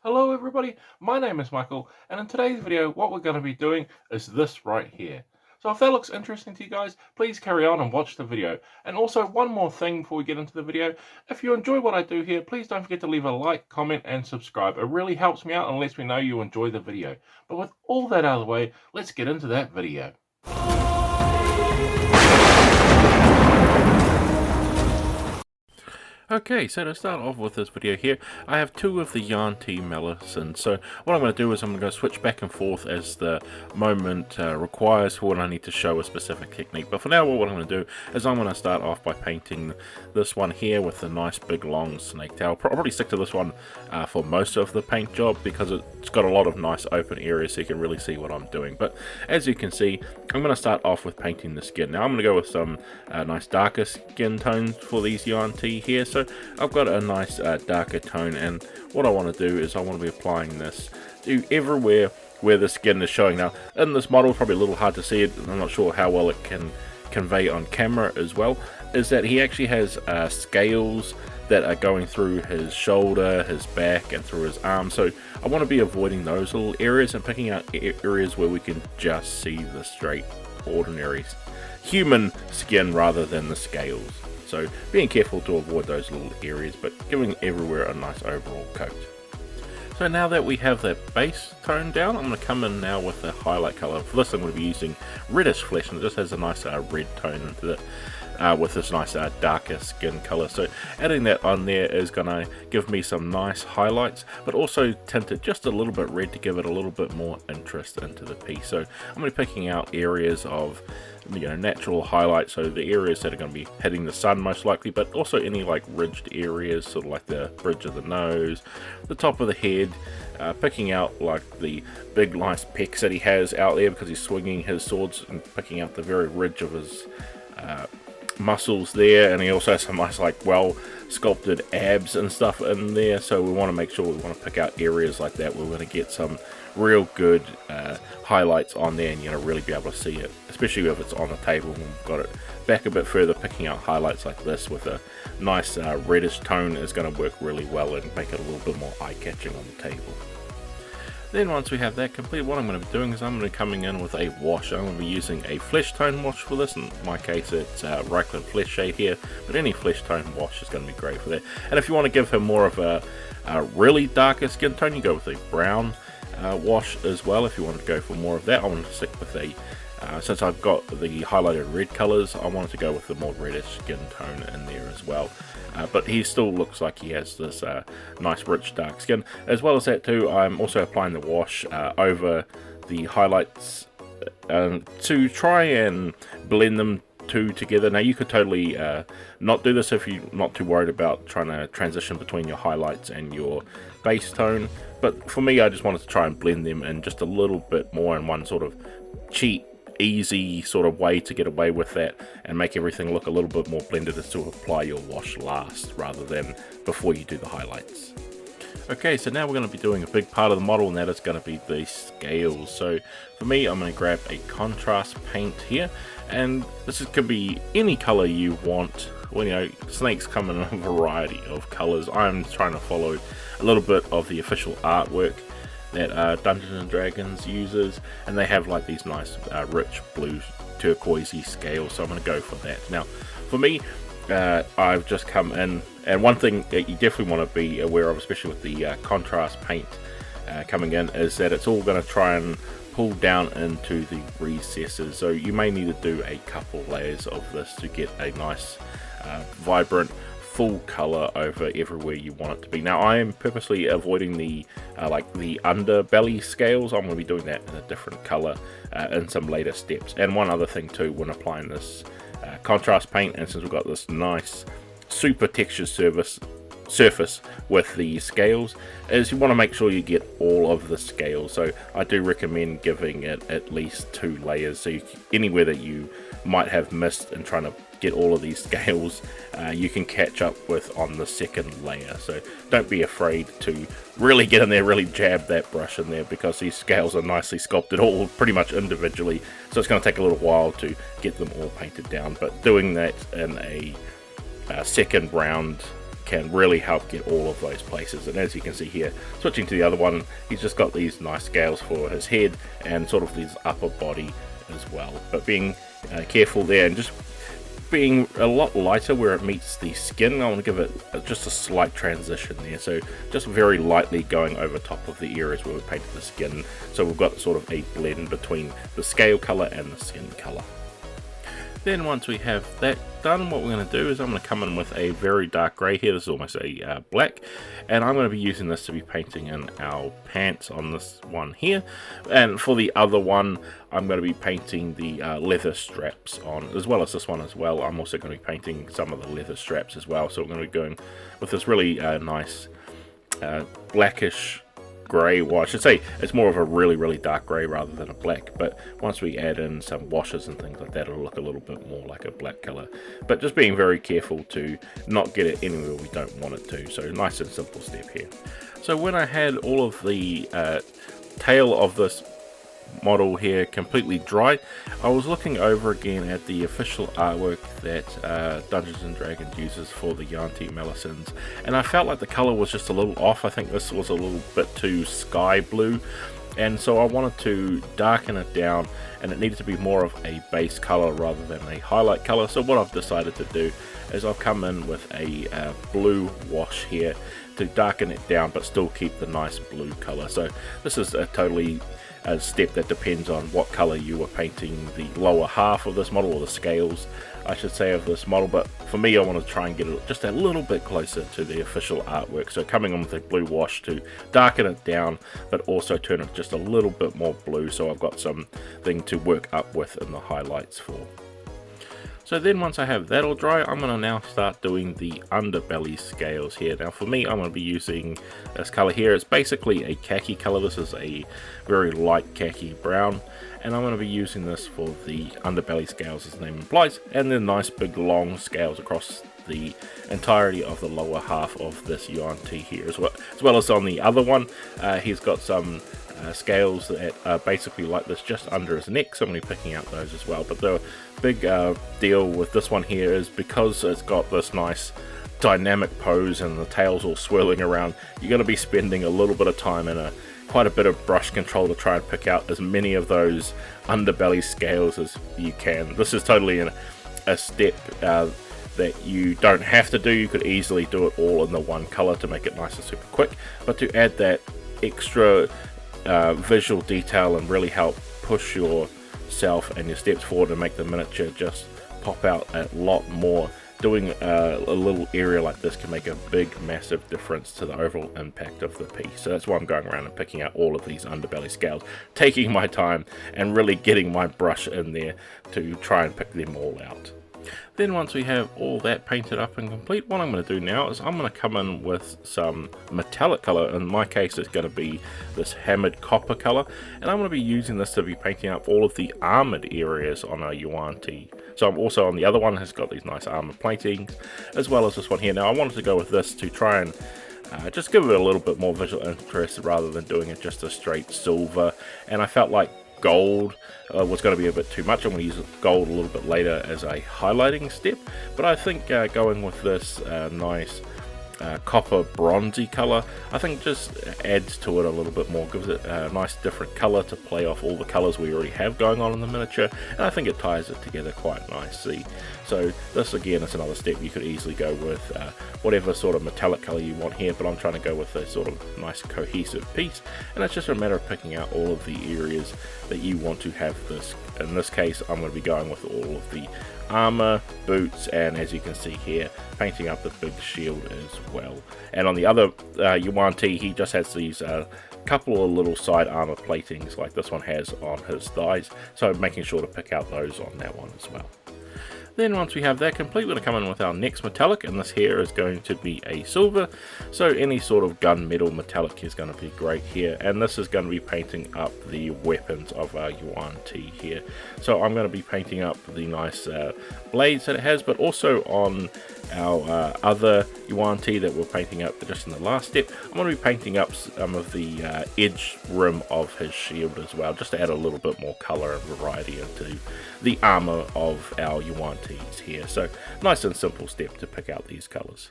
Hello everybody, my name is Michael, and in today's video what we're going to be doing is this right here. So if that looks interesting to you guys, please carry on and watch the video. And also one more thing before we get into the video, if you enjoy what I do here, please don't forget to leave a like, comment and subscribe. It really helps me out and lets me know you enjoy the video. But with all that out of the way, let's get into that video. Okay, so to start off with this video here, I have two of the Yuan Ti Malisons. So what I'm going to do is I'm going to switch back and forth as the moment requires for when I need to show a specific technique. But for now, what I'm going to do is I'm going to start off by painting this one here with a nice big long snake tail. I'll probably stick to this one for most of the paint job because it's got a lot of nice open areas so you can really see what I'm doing. But as you can see, I'm going to start off with painting the skin. Now I'm going to go with some nice darker skin tones for these Yuan Ti here. So I've got a nice darker tone, and what I want to do is I want to be applying this to everywhere where the skin is showing. Now in this model, it's probably a little hard to see it, and I'm not sure how well it can convey on camera as well, is that he actually has scales that are going through his shoulder, his back and through his arm. So I want to be avoiding those little areas and picking out areas where we can just see the straight ordinary human skin rather than the scales. So being careful to avoid those little areas, but giving everywhere a nice overall coat. So now that we have that base tone down, I'm going to come in now with the highlight color. For this I'm going to be using reddish flesh, and it just has a nice red tone into it. With this nice darker skin color. So adding that on there is going to give me some nice highlights, but also tint it just a little bit red to give it a little bit more interest into the piece. So I'm going to be picking out areas of natural highlights, so the areas that are going to be hitting the sun most likely, but also any like ridged areas, sort of like the bridge of the nose, the top of the head, picking out like the big nice pecs that he has out there because he's swinging his swords, and picking out the very ridge of his muscles there, and he also has some nice like well sculpted abs and stuff in there. So we want to make sure we want to pick out areas like that where we're going to get some real good highlights on there, and really be able to see it, especially if it's on the table. We've got it back a bit further. Picking out highlights like this with a nice reddish tone is going to work really well and make it a little bit more eye-catching on the table. Then once we have that complete, what I'm going to be doing is I'm going to be coming in with a wash. I'm going to be using a flesh tone wash for this. In my case, it's Reichland flesh shade here, but any flesh tone wash is going to be great for that. And if you want to give him more of a really darker skin tone, you go with a brown wash as well. If you want to go for more of that, I want to stick with a since I've got the highlighted red colors, I wanted to go with the more reddish skin tone in there as well. But he still looks like he has this nice rich dark skin. As well as that too, I'm also applying the wash over the highlights to try and blend them two together. Now you could totally not do this if you're not too worried about trying to transition between your highlights and your base tone, but for me I just wanted to try and blend them in just a little bit more in one sort of cheap, easy sort of way to get away with that and make everything look a little bit more blended, is to apply your wash last rather than before you do the highlights. Okay, so now we're going to be doing a big part of the model, and that is going to be the scales. So for me, I'm going to grab a contrast paint here, and this could be any color you want. Well, snakes come in a variety of colors. I'm trying to follow a little bit of the official artwork that Dungeons and Dragons uses, and they have like these nice rich blue turquoisey scales, so I'm going to go for that. Now for me, I've just come in, and one thing that you definitely want to be aware of, especially with the contrast paint coming in, is that it's all going to try and pull down into the recesses, so you may need to do a couple layers of this to get a nice vibrant full color over everywhere you want it to be. Now I am purposely avoiding the like the underbelly scales. I'm going to be doing that in a different color in some later steps. And one other thing too, when applying this contrast paint, and since we've got this nice super textured surface with the scales, is you want to make sure you get all of the scales. So I do recommend giving it at least 2 layers, so anywhere that you might have missed and trying to get all of these scales, you can catch up with on the second layer. So don't be afraid to really get in there, really jab that brush in there, because these scales are nicely sculpted all pretty much individually, so it's going to take a little while to get them all painted down. But doing that in a second round can really help get all of those places. And as you can see here, switching to the other one, he's just got these nice scales for his head and sort of his upper body as well. But being careful there and just being a lot lighter where it meets the skin. I want to give it just a slight transition there, so just very lightly going over top of the areas where we painted the skin, so we've got sort of a blend between the scale color and the skin color. Then once we have that done, what we're going to do is I'm going to come in with a very dark grey here. This is almost a black, and I'm going to be using this to be painting in our pants on this one here. And for the other one, I'm going to be painting the leather straps on, as well as this one as well. I'm also going to be painting some of the leather straps as well. So we're going to be going with this really nice blackish grey, well I should say it's more of a really dark grey rather than a black, but once we add in some washes and things like that, it'll look a little bit more like a black colour. But just being very careful to not get it anywhere we don't want it to, so nice and simple step here. So when I had all of the tail of this model here completely dry, I was looking over again at the official artwork that Dungeons and Dragons uses for the Yuan Ti Malisons, and I felt like the color was just a little off. I think this was a little bit too sky blue, and so I wanted to darken it down, and it needed to be more of a base color rather than a highlight color. So what I've decided to do is I've come in with a blue wash here to darken it down but still keep the nice blue color. So this is a totally a step that depends on what color you are painting the lower half of this model, or the scales I should say of this model, but for me I want to try and get it just a little bit closer to the official artwork. So coming on with a blue wash to darken it down but also turn it just a little bit more blue, so I've got something to work up with in the highlights for. So then once I have that all dry, I'm going to now start doing the underbelly scales here. Now for me, I'm going to be using this color here. It's basically a khaki color. This is a very light khaki brown, and I'm going to be using this for the underbelly scales as the name implies, and then nice big long scales across the entirety of the lower half of this Yuan Ti here, as well as on the other one. He's got some scales that are basically like this just under his neck, so I'm going to be picking out those as well. But the big deal with this one here is because it's got this nice dynamic pose and the tail's all swirling around, you're going to be spending a little bit of time and quite a bit of brush control to try and pick out as many of those underbelly scales as you can. This is totally a step that you don't have to do. You could easily do it all in the one color to make it nice and super quick, but to add that extra visual detail and really help push yourself and your steps forward and make the miniature just pop out a lot more, doing a little area like this can make a big massive difference to the overall impact of the piece. So that's why I'm going around and picking out all of these underbelly scales, taking my time and really getting my brush in there to try and pick them all out. Then once we have all that painted up and complete, what I'm going to do now is I'm going to come in with some metallic color. In my case, it's going to be this hammered copper color, and I'm going to be using this to be painting up all of the armored areas on our Yuan Ti. So I'm also on the other one has got these nice armor platings, as well as this one here. Now I wanted to go with this to try and just give it a little bit more visual interest rather than doing it just a straight silver, and I felt like gold was going to be a bit too much. I'm going to use gold a little bit later as a highlighting step, but I think going with this nice copper bronzy color, I think just adds to it a little bit more, gives it a nice different color to play off all the colors we already have going on in the miniature, and I think it ties it together quite nicely. So this again is another step. You could easily go with whatever sort of metallic color you want here, but I'm trying to go with a sort of nice cohesive piece, and it's just a matter of picking out all of the areas that you want to have this. In this case, I'm going to be going with all of the armor, boots, and as you can see here, painting up the big shield as well. And on the other Yuan Ti, he just has these couple of little side armor platings like this one has on his thighs, so making sure to pick out those on that one as well. Then once we have that complete, we're going to come in with our next metallic, and this here is going to be a silver, so any sort of gunmetal metallic is going to be great here, and this is going to be painting up the weapons of our Yuan Ti here. So I'm going to be painting up the nice blades that it has, but also on our other Yuan Ti that we're painting up just in the last step, I'm going to be painting up some of the edge rim of his shield as well, just to add a little bit more color and variety into the armor of our Yuan Tis here. So nice and simple step to pick out these colors.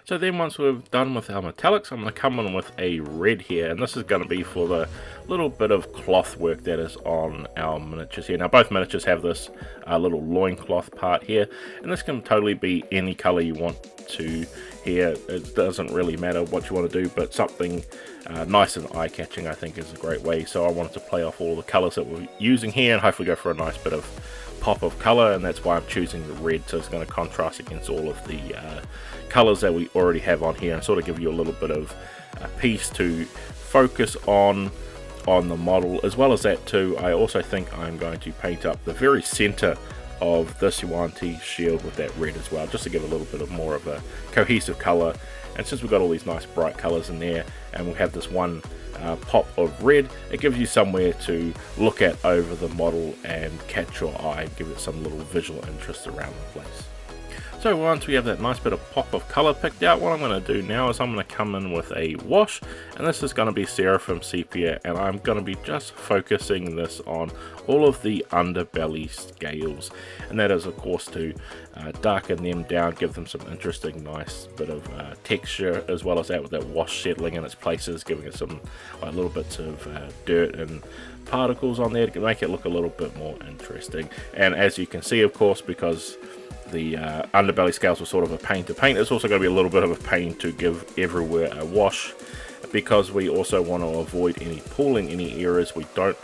So then once we've done with our metallics, I'm going to come in with a red here, and this is going to be for the little bit of cloth work that is on our miniatures here. Now both miniatures have this little loincloth part here, and this can totally be any color you want to here. It doesn't really matter what you want to do, but something nice and eye-catching I think is a great way. So I wanted to play off all the colors that we're using here and hopefully go for a nice bit of pop of color, and that's why I'm choosing the red, so it's going to contrast against all of the colors that we already have on here and sort of give you a little bit of a piece to focus on the model. As well as that too, I also think I'm going to paint up the very center of this Yuan Ti shield with that red as well, just to give a little bit of more of a cohesive color. And since we've got all these nice bright colors in there, and we'll have this one pop of red, it gives you somewhere to look at over the model and catch your eye and give it some little visual interest around the place. So once we have that nice bit of pop of color picked out, what I'm going to do now is I'm going to come in with a wash, and this is going to be Seraphim Sepia, and I'm going to be just focusing this on all of the underbelly scales, and that is of course to darken them down, give them some interesting nice bit of texture, as well as that with that wash settling in its places, giving it some little bits of dirt and particles on there to make it look a little bit more interesting. And as you can see, of course, because the underbelly scales were sort of a pain to paint, it's also going to be a little bit of a pain to give everywhere a wash, because we also want to avoid any pooling, any areas we don't,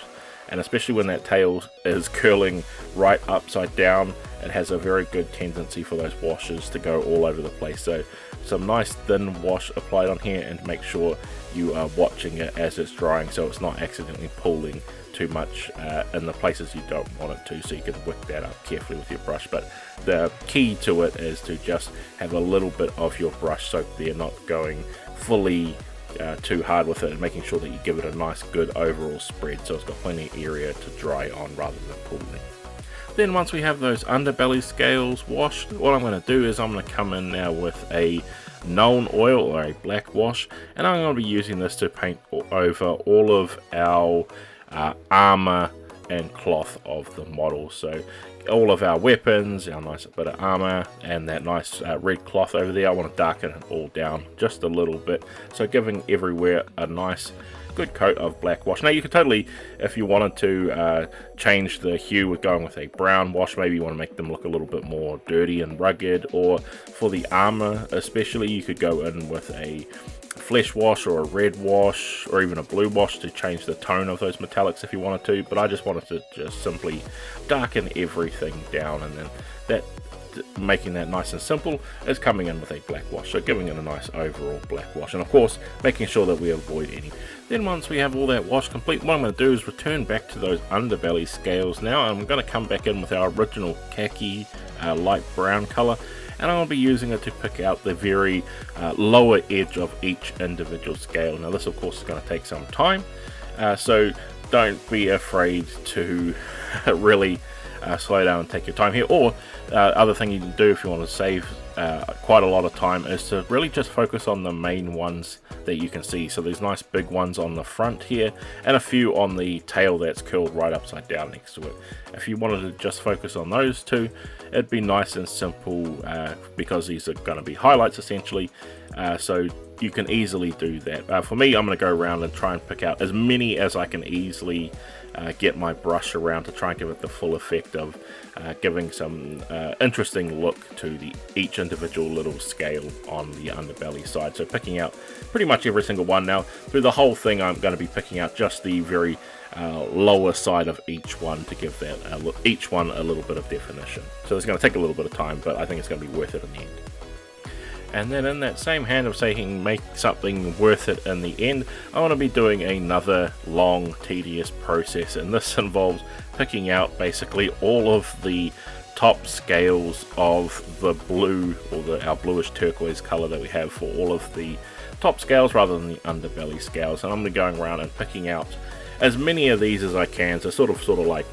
and especially when that tail is curling right upside down, it has a very good tendency for those washes to go all over the place. So some nice thin wash applied on here, and make sure you are watching it as it's drying so it's not accidentally pooling too much in the places you don't want it to, so you can wick that up carefully with your brush. But the key to it is to just have a little bit of your brush soak there, not going fully too hard with it, and making sure that you give it a nice good overall spread so it's got plenty of area to dry on rather than pooling. Then once we have those underbelly scales washed, what I'm going to do is I'm going to come in now with a known oil or a black wash, and I'm going to be using this to paint over all of our armor and cloth of the model. So all of our weapons, our nice bit of armor, and that nice red cloth over there, I want to darken it all down just a little bit, so giving everywhere a nice good coat of black wash. Now you could totally, if you wanted to, change the hue with going with a brown wash. Maybe you want to make them look a little bit more dirty and rugged, or for the armor especially, you could go in with a flesh wash or a red wash or even a blue wash to change the tone of those metallics if you wanted to. But I just wanted to just simply darken everything down, and then that, making that nice and simple, is coming in with a black wash, so giving it a nice overall black wash, and of course making sure that we avoid any. Then once we have all that wash complete, what I'm going to do is return back to those underbelly scales now, and I'm going to come back in with our original khaki light brown color, and I'll be using it to pick out the very lower edge of each individual scale. Now this of course is going to take some time, so don't be afraid to really slow down and take your time here. Or other thing you can do if you want to save quite a lot of time is to really just focus on the main ones that you can see. So these nice big ones on the front here, and a few on the tail that's curled right upside down next to it. If you wanted to just focus on those two, it'd be nice and simple, because these are going to be highlights essentially, so you can easily do that. For me, I'm going to go around and try and pick out as many as I can easily get my brush around, to try and give it the full effect of giving some interesting look to each individual little scale on the underbelly side. So picking out pretty much every single one. Now through the whole thing, I'm going to be picking out just the very lower side of each one to give that each one a little bit of definition. So it's going to take a little bit of time, but I think it's going to be worth it in the end. And then in that same hand of saying make something worth it in the end, I want to be doing another long tedious process, and this involves picking out basically all of the top scales of the blue, or our bluish turquoise color that we have for all of the top scales rather than the underbelly scales. And I'm going to be going around and picking out as many of these as I can, so sort of like,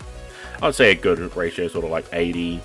I'd say a good ratio, sort of like 80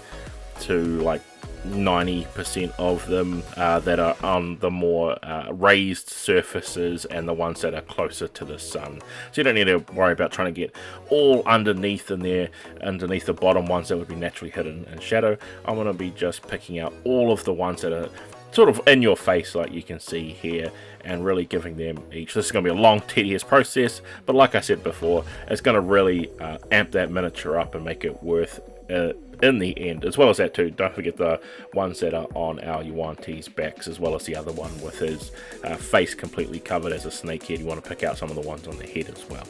to like 90% of them that are on the more raised surfaces, and the ones that are closer to the sun. So you don't need to worry about trying to get all underneath in there, underneath the bottom ones that would be naturally hidden in shadow. I'm going to be just picking out all of the ones that are sort of in your face like you can see here, and really giving them each. This is going to be a long, tedious process, but like I said before, it's going to really amp that miniature up and make it worth in the end. As well as that too, don't forget the ones that are on our Yuan Ti's backs, as well as the other one with his face completely covered as a snakehead. You want to pick out some of the ones on the head as well.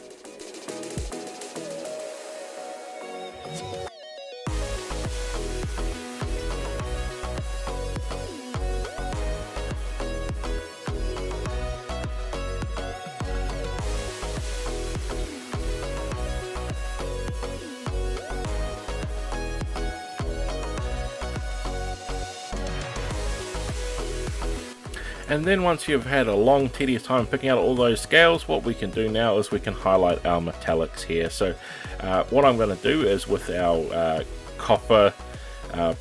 And then once you've had a long tedious time picking out all those scales, what we can do now is we can highlight our metallics here. So what I'm going to do is with our copper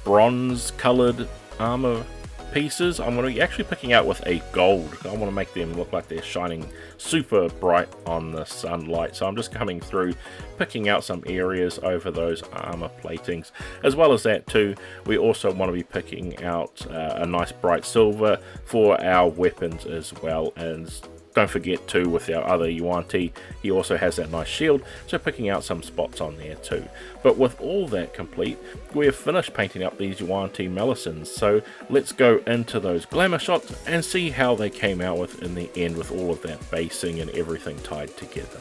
bronze colored armor pieces, I'm going to be actually picking out with a gold. I want to make them look like they're shining super bright on the sunlight. So I'm just coming through, picking out some areas over those armor platings. As well as that too, we also want to be picking out a nice bright silver for our weapons as well. And don't forget too, with our other Yuan Ti, he also has that nice shield, so picking out some spots on there too. But with all that complete, we have finished painting up these Yuan Ti Malisons, so let's go into those glamour shots and see how they came out with in the end, with all of that basing and everything tied together.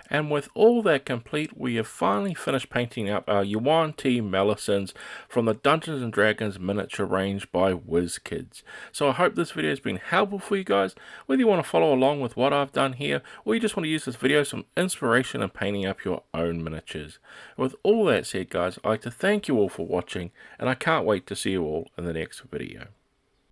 And with all that complete, we have finally finished painting up our Yuan Ti Malisons from the Dungeons and Dragons miniature range by WizKids. So I hope this video has been helpful for you guys, whether you want to follow along with what I've done here, or you just want to use this video as some inspiration in painting up your own miniatures. With all that said guys, I'd like to thank you all for watching, and I can't wait to see you all in the next video.